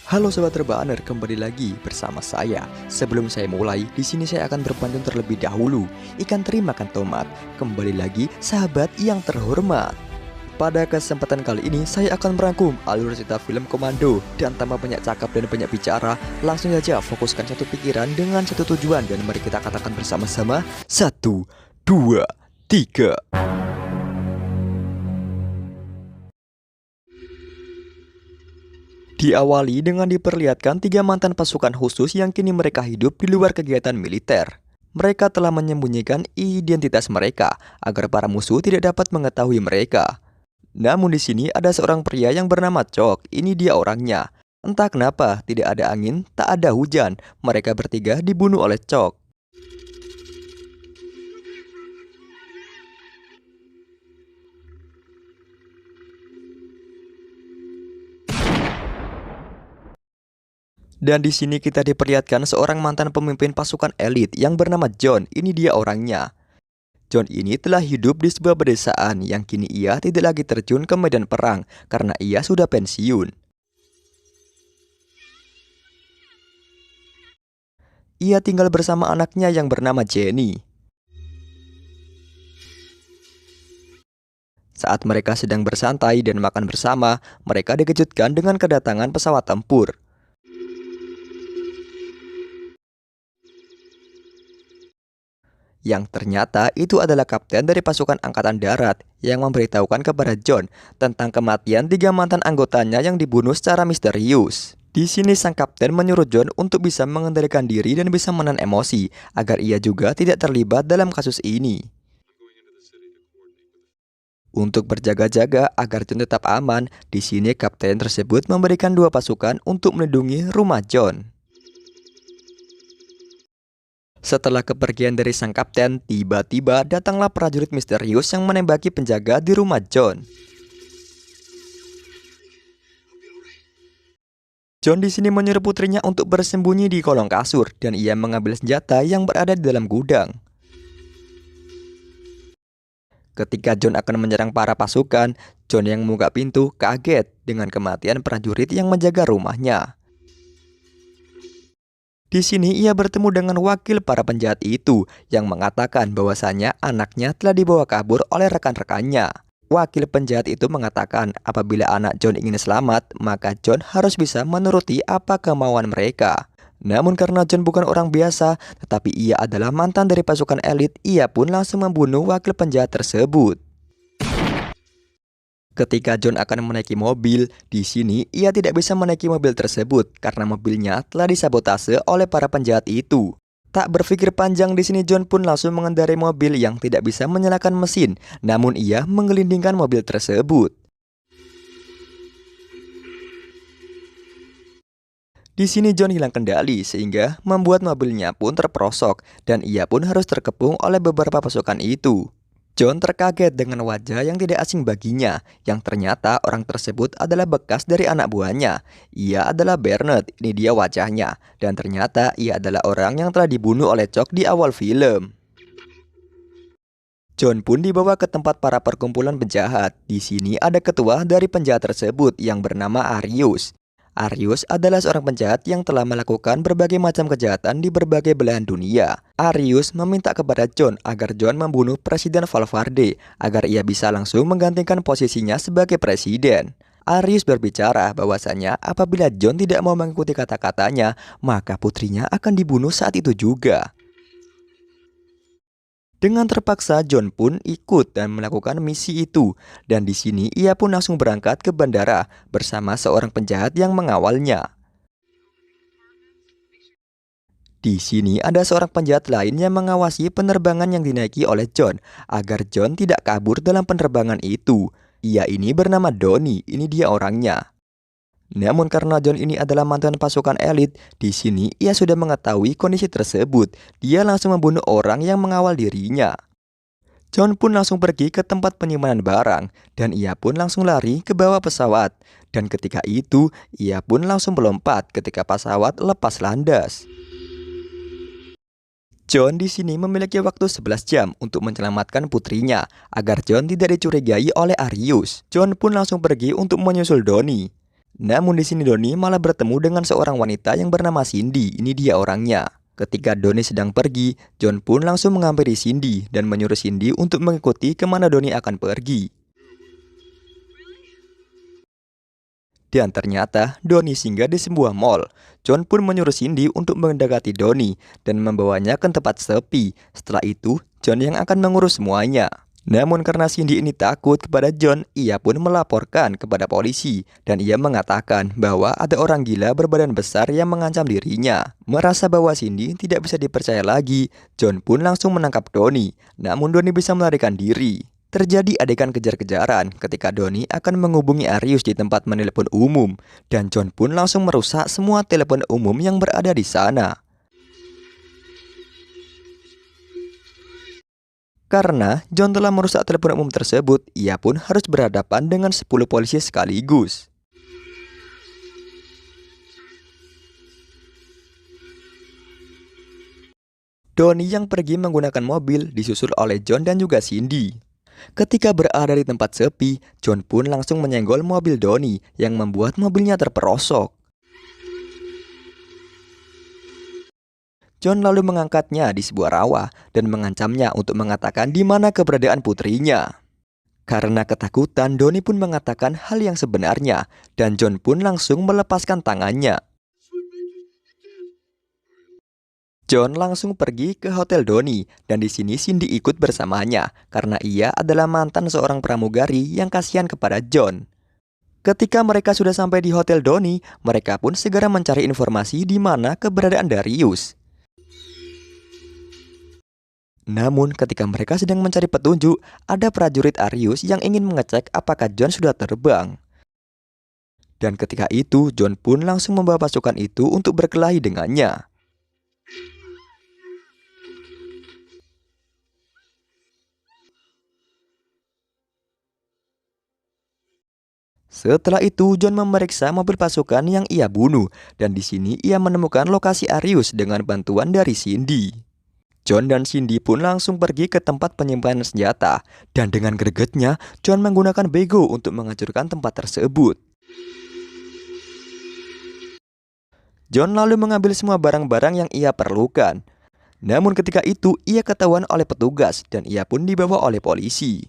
Halo sobat Rebaner, kembali lagi bersama saya. Sebelum saya mulai, di sini saya akan berpantun terlebih dahulu. Ikan teri makan tomat. Kembali lagi, sahabat yang terhormat. Pada kesempatan kali ini, saya akan merangkum alur cerita film Komando. Dan tanpa banyak cakap dan banyak bicara, langsung saja fokuskan satu pikiran dengan satu tujuan. Dan mari kita katakan bersama-sama, 1, 2, 3. Diawali dengan diperlihatkan tiga mantan pasukan khusus yang kini mereka hidup di luar kegiatan militer. Mereka telah menyembunyikan identitas mereka agar para musuh tidak dapat mengetahui mereka. Namun di sini ada seorang pria yang bernama Chok. Ini dia orangnya. Entah kenapa tidak ada angin, tak ada hujan. Mereka bertiga dibunuh oleh Chok. Dan di sini kita diperlihatkan seorang mantan pemimpin pasukan elit yang bernama John. Ini dia orangnya. John ini telah hidup di sebuah pedesaan yang kini ia tidak lagi terjun ke medan perang karena ia sudah pensiun. Ia tinggal bersama anaknya yang bernama Jenny. Saat mereka sedang bersantai dan makan bersama, mereka dikejutkan dengan kedatangan pesawat tempur. Yang ternyata itu adalah kapten dari pasukan angkatan darat yang memberitahukan kepada John tentang kematian tiga mantan anggotanya yang dibunuh secara misterius. Di sini sang kapten menyuruh John untuk bisa mengendalikan diri dan bisa menahan emosi agar ia juga tidak terlibat dalam kasus ini. Untuk berjaga-jaga agar John tetap aman, di sini kapten tersebut memberikan dua pasukan untuk melindungi rumah John. Setelah kepergian dari sang kapten, tiba-tiba datanglah prajurit misterius yang menembaki penjaga di rumah John. John di sini menyuruh putrinya untuk bersembunyi di kolong kasur dan ia mengambil senjata yang berada di dalam gudang. Ketika John akan menyerang para pasukan, John yang membuka pintu kaget dengan kematian prajurit yang menjaga rumahnya. Di sini ia bertemu dengan wakil para penjahat itu yang mengatakan bahwasannya anaknya telah dibawa kabur oleh rekan-rekannya. Wakil penjahat itu mengatakan apabila anak John ingin selamat, maka John harus bisa menuruti apa kemauan mereka. Namun karena John bukan orang biasa, tetapi ia adalah mantan dari pasukan elit, ia pun langsung membunuh wakil penjahat tersebut. Ketika John akan menaiki mobil, di sini ia tidak bisa menaiki mobil tersebut karena mobilnya telah disabotase oleh para penjahat itu. Tak berpikir panjang di sini John pun langsung mengendarai mobil yang tidak bisa menyalakan mesin, namun ia menggelindingkan mobil tersebut. Di sini John hilang kendali sehingga membuat mobilnya pun terperosok dan ia pun harus terkepung oleh beberapa pasukan itu. John terkaget dengan wajah yang tidak asing baginya, yang ternyata orang tersebut adalah bekas dari anak buahnya. Ia adalah Bernard, ini dia wajahnya, dan ternyata ia adalah orang yang telah dibunuh oleh Chok di awal film. John pun dibawa ke tempat para perkumpulan penjahat. Di sini ada ketua dari penjahat tersebut yang bernama Arius. Arius adalah seorang penjahat yang telah melakukan berbagai macam kejahatan di berbagai belahan dunia. Arius meminta kepada John agar John membunuh Presiden Valverde agar ia bisa langsung menggantikan posisinya sebagai presiden. Arius berbicara bahwasanya apabila John tidak mau mengikuti kata-katanya, maka putrinya akan dibunuh saat itu juga. Dengan terpaksa John pun ikut dan melakukan misi itu dan di sini ia pun langsung berangkat ke bandara bersama seorang penjahat yang mengawalnya. Di sini ada seorang penjahat lain yang mengawasi penerbangan yang dinaiki oleh John agar John tidak kabur dalam penerbangan itu. Ia ini bernama Donnie, ini dia orangnya. Namun karena John ini adalah mantan pasukan elit, di sini ia sudah mengetahui kondisi tersebut. Dia langsung membunuh orang yang mengawal dirinya. John pun langsung pergi ke tempat penyimpanan barang dan ia pun langsung lari ke bawah pesawat. Dan ketika itu, ia pun langsung melompat ketika pesawat lepas landas. John di sini memiliki waktu 11 jam untuk menyelamatkan putrinya agar John tidak dicurigai oleh Arius. John pun langsung pergi untuk menyusul Donnie. Namun di sini Doni malah bertemu dengan seorang wanita yang bernama Cindy. Ini dia orangnya. Ketika Doni sedang pergi, John pun langsung menghampiri Cindy dan menyuruh Cindy untuk mengikuti kemana Doni akan pergi. Dan ternyata Doni singgah di sebuah mall. John pun menyuruh Cindy untuk mendekati Doni dan membawanya ke tempat sepi. Setelah itu, John yang akan mengurus semuanya. Namun karena Cindy ini takut kepada John, ia pun melaporkan kepada polisi dan ia mengatakan bahwa ada orang gila berbadan besar yang mengancam dirinya. Merasa bahwa Cindy tidak bisa dipercaya lagi, John pun langsung menangkap Doni. Namun Doni bisa melarikan diri. Terjadi adegan kejar-kejaran ketika Doni akan menghubungi Arius di tempat menelepon umum dan John pun langsung merusak semua telepon umum yang berada di sana. Karena John telah merusak telepon umum tersebut, ia pun harus berhadapan dengan 10 polisi sekaligus. Doni yang pergi menggunakan mobil disusul oleh John dan juga Cindy. Ketika berada di tempat sepi, John pun langsung menyenggol mobil Doni yang membuat mobilnya terperosok. John lalu mengangkatnya di sebuah rawa dan mengancamnya untuk mengatakan di mana keberadaan putrinya. Karena ketakutan, Doni pun mengatakan hal yang sebenarnya dan John pun langsung melepaskan tangannya. John langsung pergi ke hotel Doni dan di sini Cindy ikut bersamanya karena ia adalah mantan seorang pramugari yang kasihan kepada John. Ketika mereka sudah sampai di hotel Doni, mereka pun segera mencari informasi di mana keberadaan Darius. Namun ketika mereka sedang mencari petunjuk, ada prajurit Arius yang ingin mengecek apakah John sudah terbang. Dan ketika itu, John pun langsung membawa pasukan itu untuk berkelahi dengannya. Setelah itu, John memeriksa mobil pasukan yang ia bunuh, dan di sini ia menemukan lokasi Arius dengan bantuan dari Cindy. John dan Cindy pun langsung pergi ke tempat penyimpanan senjata, dan dengan gregetnya, John menggunakan bego untuk menghancurkan tempat tersebut. John lalu mengambil semua barang-barang yang ia perlukan. Namun ketika itu, ia ketahuan oleh petugas, dan ia pun dibawa oleh polisi.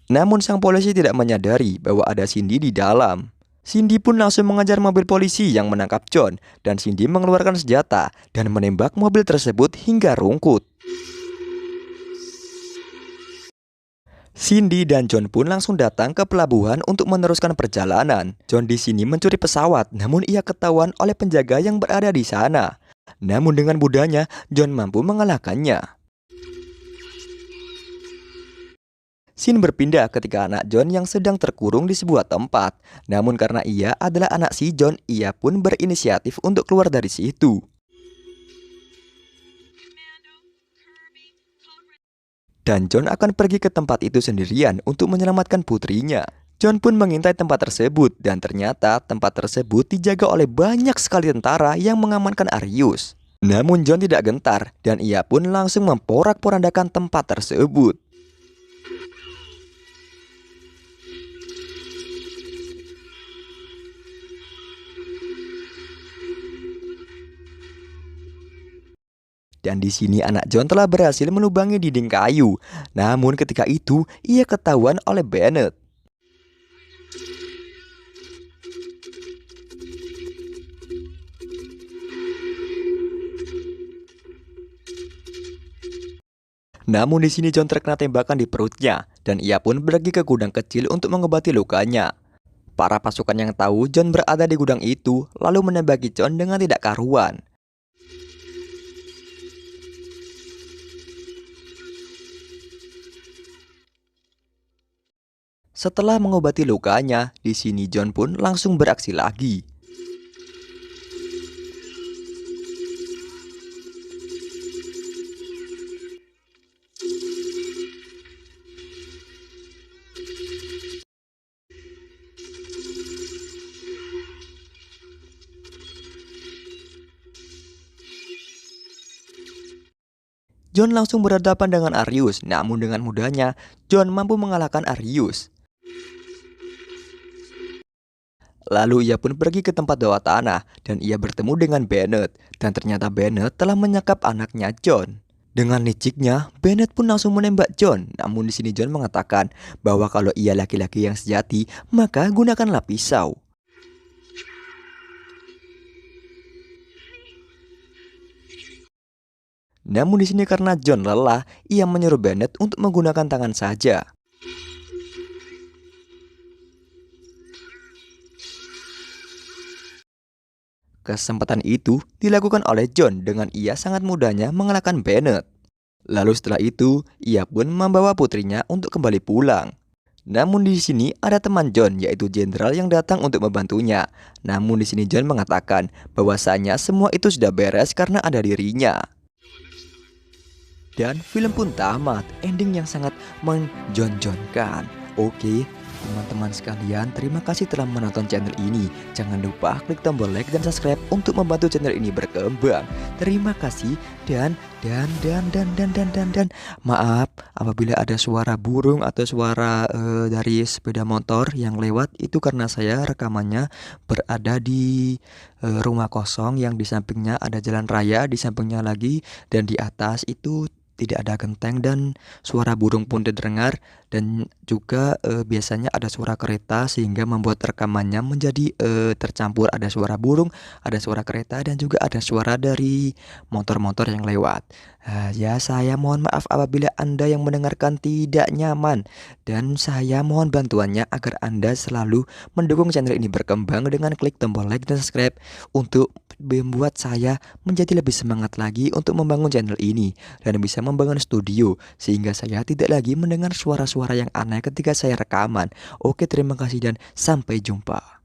Namun sang polisi tidak menyadari bahwa ada Cindy di dalam. Cindy pun langsung mengejar mobil polisi yang menangkap John dan Cindy mengeluarkan senjata dan menembak mobil tersebut hingga rungkut. Cindy dan John pun langsung datang ke pelabuhan untuk meneruskan perjalanan. John di sini mencuri pesawat, namun ia ketahuan oleh penjaga yang berada di sana. Namun dengan mudahnya, John mampu mengalahkannya. Scene berpindah ketika anak John yang sedang terkurung di sebuah tempat. Namun karena ia adalah anak si John, ia pun berinisiatif untuk keluar dari situ. Dan John akan pergi ke tempat itu sendirian untuk menyelamatkan putrinya. John pun mengintai tempat tersebut dan ternyata tempat tersebut dijaga oleh banyak sekali tentara yang mengamankan Arius. Namun John tidak gentar dan ia pun langsung memporak-porandakan tempat tersebut. Dan di sini anak John telah berhasil melubangi dinding kayu. Namun ketika itu, ia ketahuan oleh Bennett. Namun di sini John terkena tembakan di perutnya, dan ia pun pergi ke gudang kecil untuk mengobati lukanya. Para pasukan yang tahu John berada di gudang itu, lalu menembaki John dengan tidak karuan. Setelah mengobati lukanya, di sini John pun langsung beraksi lagi. John langsung berhadapan dengan Arius, namun dengan mudahnya, John mampu mengalahkan Arius. Lalu ia pun pergi ke tempat bawah tanah dan ia bertemu dengan Bennett. Dan ternyata Bennett telah menyekap anaknya John. Dengan liciknya, Bennett pun langsung menembak John. Namun di sini John mengatakan bahwa kalau ia laki-laki yang sejati, maka gunakanlah pisau. Namun di sini karena John lelah, ia menyuruh Bennett untuk menggunakan tangan saja. Kesempatan itu dilakukan oleh John dengan ia sangat mudahnya mengalahkan Bennett. Lalu setelah itu, ia pun membawa putrinya untuk kembali pulang. Namun di sini ada teman John yaitu jenderal yang datang untuk membantunya. Namun di sini John mengatakan bahwasanya semua itu sudah beres karena ada dirinya. Dan film pun tamat, ending yang sangat menjonjolkan. Oke, teman-teman sekalian, terima kasih telah menonton channel ini. Jangan lupa klik tombol like dan subscribe untuk membantu channel ini berkembang. Terima kasih dan maaf apabila ada suara burung atau suara dari sepeda motor yang lewat, itu karena saya rekamannya berada di rumah kosong yang di sampingnya ada jalan raya, di sampingnya lagi dan di atas itu tidak ada genteng dan suara burung pun terdengar dan juga biasanya ada suara kereta sehingga membuat rekamannya menjadi tercampur, ada suara burung, ada suara kereta dan juga ada suara dari motor-motor yang lewat. Ya saya mohon maaf apabila Anda yang mendengarkan tidak nyaman dan saya mohon bantuannya agar Anda selalu mendukung channel ini berkembang dengan klik tombol like dan subscribe untuk membuat saya menjadi lebih semangat lagi untuk membangun channel ini dan bisa membangun studio sehingga saya tidak lagi mendengar suara-suara yang aneh ketika saya rekaman. Oke, terima kasih dan sampai jumpa.